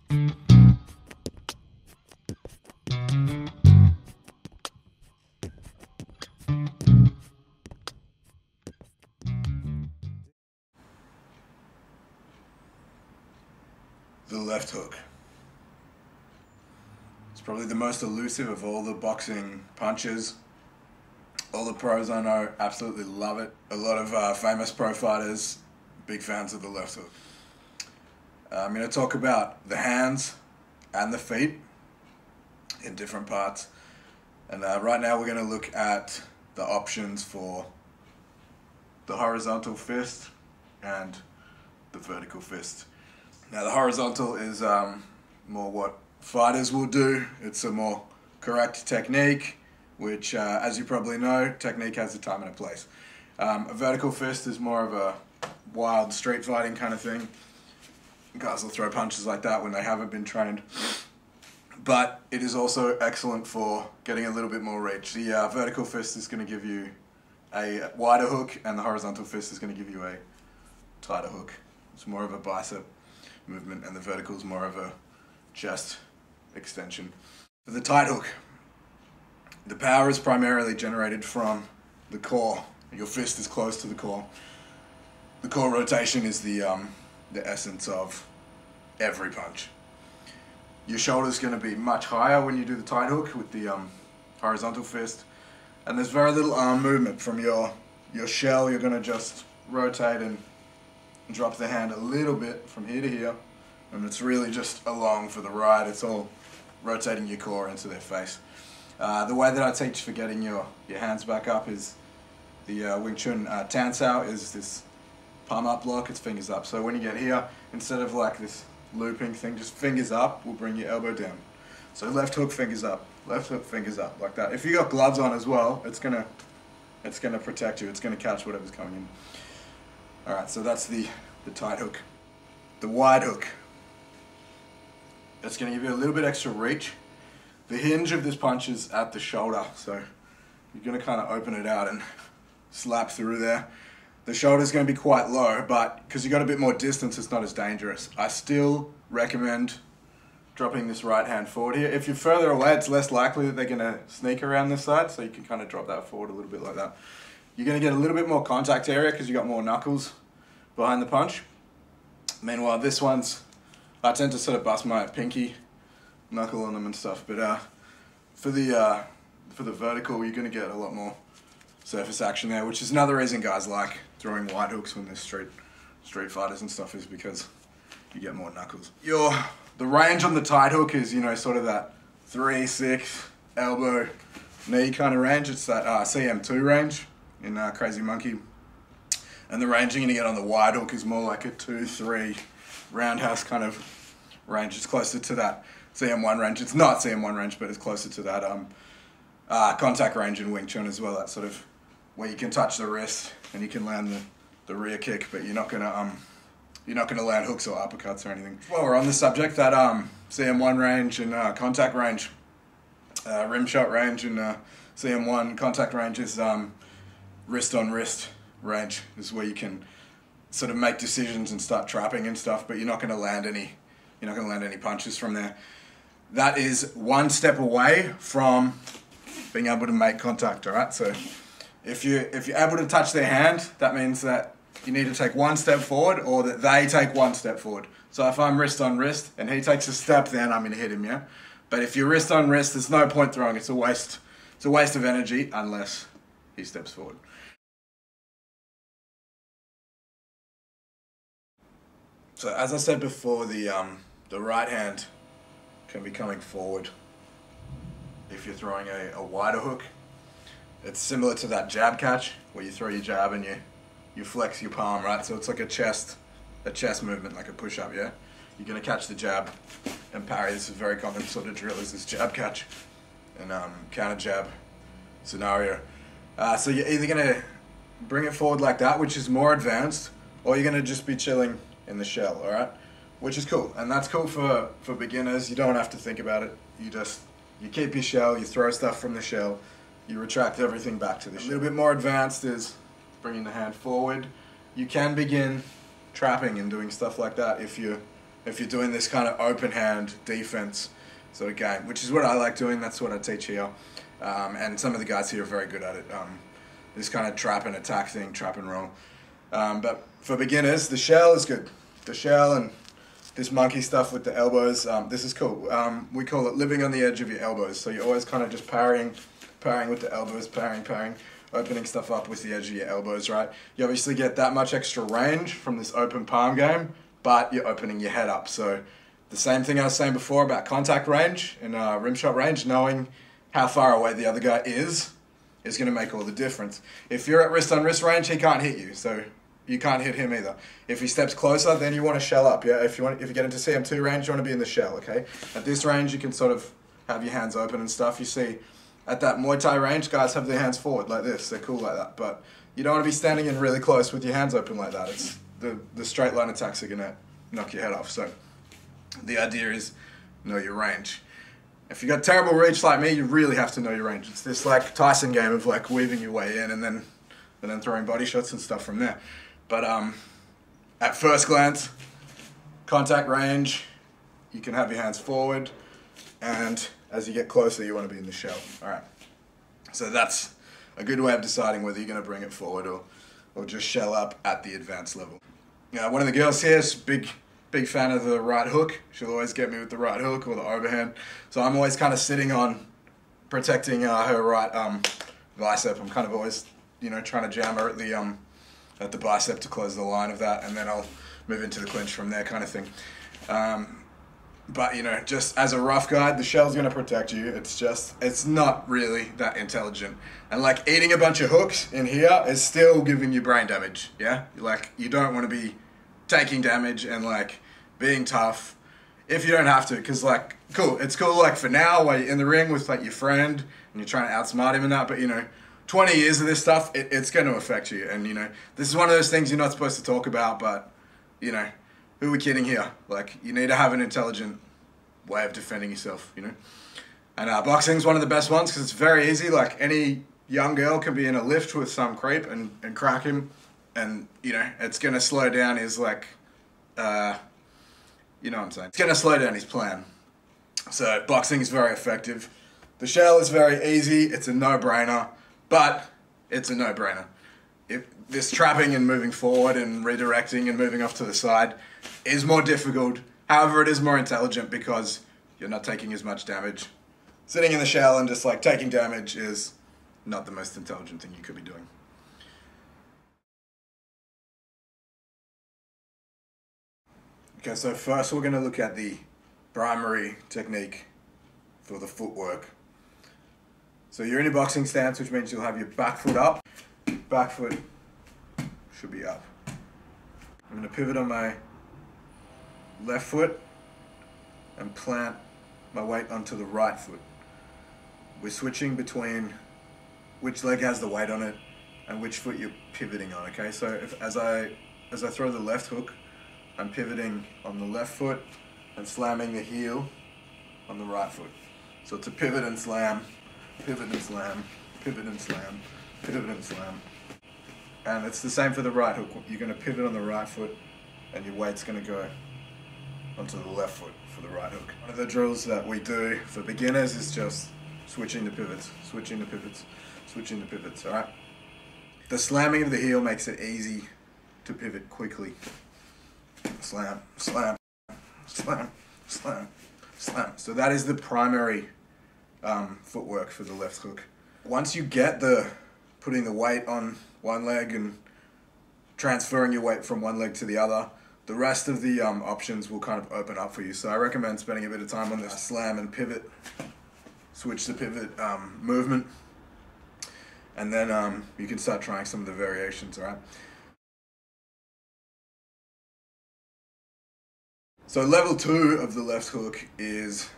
The left hook. It's probably the most elusive of all the boxing punches. All the pros I know absolutely love it. A lot of famous pro fighters, big fans of the left hook. I'm going to talk about the hands and the feet in different parts. And right now we're going to look at the options for the horizontal fist and the vertical fist. Now the horizontal is more what fighters will do. It's a more correct technique, which as you probably know, technique has a time and a place. A vertical fist is more of a wild street fighting kind of thing. Guys will throw punches like that when they haven't been trained. But it is also excellent for getting a little bit more reach. The vertical fist is going to give you a wider hook, and the horizontal fist is going to give you a tighter hook. It's more of a bicep movement, and the vertical is more of a chest extension. For the tight hook, the power is primarily generated from the core. Your fist is close to the core. The core rotation is the essence of every punch. Your shoulder's going to be much higher when you do the tight hook with the horizontal fist, and there's very little arm movement from your shell. You're going to just rotate and drop the hand a little bit from here to here, and it's really just along for the ride. It's all rotating your core into their face. The way that I teach for getting your hands back up is the Wing Chun Tan Sao is this palm up block. It's fingers up. So when you get here, instead of like this looping thing, just fingers up will bring your elbow down. So left hook, fingers up, left hook, fingers up, like that. If you got gloves on as well, it's gonna protect you. It's gonna catch whatever's coming in. All right, so that's the tight hook. The wide hook. It's gonna give you a little bit extra reach. The hinge of this punch is at the shoulder, so you're gonna kind of open it out and slap through there. The shoulder's going to be quite low, but because you got a bit more distance, it's not as dangerous. I still recommend dropping this right hand forward here. If you're further away, it's less likely that they're going to sneak around this side, so you can kind of drop that forward a little bit like that. You're going to get a little bit more contact area because you got more knuckles behind the punch. Meanwhile, this one's, I tend to sort of bust my pinky knuckle on them and stuff, but for the vertical, you're going to get a lot more surface action there, which is another reason guys like throwing wide hooks when there's street fighters and stuff, is because you get more knuckles. The range on the tight hook is, you know, sort of that 3-6 elbow knee kind of range. It's that CM2 range in Crazy Monkey, and the range you're gonna get on the wide hook is more like a 2-3 roundhouse kind of range. It's closer to that CM1 range. It's not CM1 range, but it's closer to that contact range in Wing Chun as well. That sort of where you can touch the wrist and you can land the rear kick, but you're not gonna land hooks or uppercuts or anything. While we're on the subject, that CM1 range and contact range, rim shot range and CM1 contact range is wrist on wrist range. This is where you can sort of make decisions and start trapping and stuff, but you're not gonna land any punches from there. That is one step away from being able to make contact, all right? So if you're able to touch their hand, that means that you need to take one step forward or that they take one step forward. So if I'm wrist on wrist and he takes a step, then I'm going to hit him, yeah? But if you're wrist on wrist, there's no point throwing. It's a waste of energy unless he steps forward. So as I said before, the right hand can be coming forward if you're throwing a wider hook. It's similar to that jab catch where you throw your jab and you flex your palm, right? So it's like a chest movement, like a push-up, yeah? You're gonna catch the jab and parry. This is a very common sort of drill, is this jab catch and counter jab scenario. So you're either gonna bring it forward like that, which is more advanced, or you're gonna just be chilling in the shell, all right? Which is cool, and that's cool for beginners. You don't have to think about it. You keep your shell, you throw stuff from the shell, you retract everything back to the shell. A little bit more advanced is bringing the hand forward. You can begin trapping and doing stuff like that if you're if you're doing this kind of open hand defense sort of game, which is what I like doing. That's what I teach here, and some of the guys here are very good at it. This kind of trap and attack thing, trap and roll. But for beginners, the shell is good. The shell and this monkey stuff with the elbows, this is cool. We call it living on the edge of your elbows. So you're always kind of just parrying with the elbows, parrying, opening stuff up with the edge of your elbows, right? You obviously get that much extra range from this open palm game, but you're opening your head up. So the same thing I was saying before about contact range and rim shot range, knowing how far away the other guy is going to make all the difference. If you're at wrist on wrist range, he can't hit you, so you can't hit him either. If he steps closer, then you want to shell up. Yeah, if you get into CM2 range, you want to be in the shell. Okay, at this range, you can sort of have your hands open and stuff. You see, at that Muay Thai range, guys have their hands forward like this. They're cool like that, but you don't want to be standing in really close with your hands open like that. It's the straight line attacks are gonna knock your head off. So the idea is know your range. If you got terrible reach like me, you really have to know your range. It's this like Tyson game of like weaving your way in and then throwing body shots and stuff from there. But at first glance, contact range, you can have your hands forward, and as you get closer, you want to be in the shell. All right. So that's a good way of deciding whether you're going to bring it forward or just shell up at the advanced level. One of the girls here is big fan of the right hook. She'll always get me with the right hook or the overhand. So I'm always kind of sitting on protecting her right bicep. I'm kind of always, trying to jam her at the bicep to close the line of that, and then I'll move into the clinch from there, kind of thing. But just as a rough guide, the shell's going to protect you. It's not really that intelligent. And like eating a bunch of hooks in here is still giving you brain damage. Yeah, like you don't want to be taking damage and like being tough if you don't have to, because like it's cool like for now while you're in the ring with like your friend and you're trying to outsmart him and that, but 20 years of this stuff, it's going to affect you. And this is one of those things you're not supposed to talk about, but who are we kidding here? Like, you need to have an intelligent way of defending yourself, And boxing's one of the best ones because it's very easy. Like, any young girl can be in a lift with some creep and crack him, and it's going to slow down his like you know what I'm saying, it's going to slow down his plan. So boxing is very effective. The shell is very easy. It's a no-brainer, but it's a no-brainer. If this trapping and moving forward and redirecting and moving off to the side is more difficult. However, it is more intelligent because you're not taking as much damage. Sitting in the shell and just like taking damage is not the most intelligent thing you could be doing. Okay, so first we're going to look at the primary technique for the footwork. So you're in a boxing stance, which means you'll have your back foot up. Back foot should be up. I'm going to pivot on my left foot and plant my weight onto the right foot. We're switching between which leg has the weight on it and which foot you're pivoting on, okay? So as I throw the left hook, I'm pivoting on the left foot and slamming the heel on the right foot. So it's a pivot and slam, pivot and slam, pivot and slam, pivot and slam. And it's the same for the right hook. You're going to pivot on the right foot and your weight's going to go onto the left foot for the right hook. One of the drills that we do for beginners is just switching the pivots, switching the pivots, switching the pivots, all right? The slamming of the heel makes it easy to pivot quickly. Slam, slam, slam, slam, slam. So that is the primary footwork for the left hook. Once you get putting the weight on one leg and transferring your weight from one leg to the other, the rest of the options will kind of open up for you. So I recommend spending a bit of time on this slam and pivot, switch the pivot movement, and then you can start trying some of the variations, all right? So level 2 of the left hook is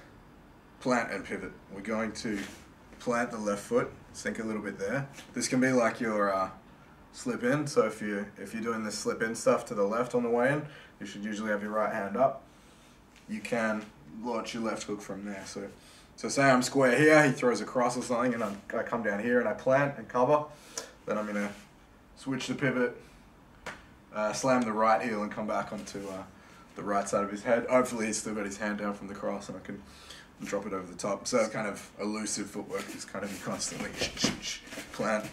plant and pivot. We're going to plant the left foot, sink a little bit there. This can be like your slip in. So if you're doing this slip in stuff to the left on the way in, you should usually have your right hand up. You can launch your left hook from there. So say I'm square here, he throws across or something, and I come down here and I plant and cover. Then I'm gonna switch the pivot, slam the right heel and come back onto the right side of his head. Hopefully he's still got his hand down from the cross and I can drop it over the top. So it's kind of elusive footwork, just kind of constantly plant.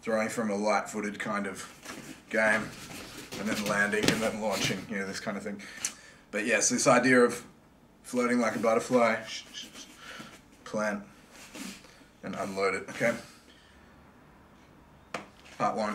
Throwing from a light-footed kind of game, and then landing and then launching, you know, this kind of thing. But yes, this idea of floating like a butterfly, plant, and unload it, okay? Part 1.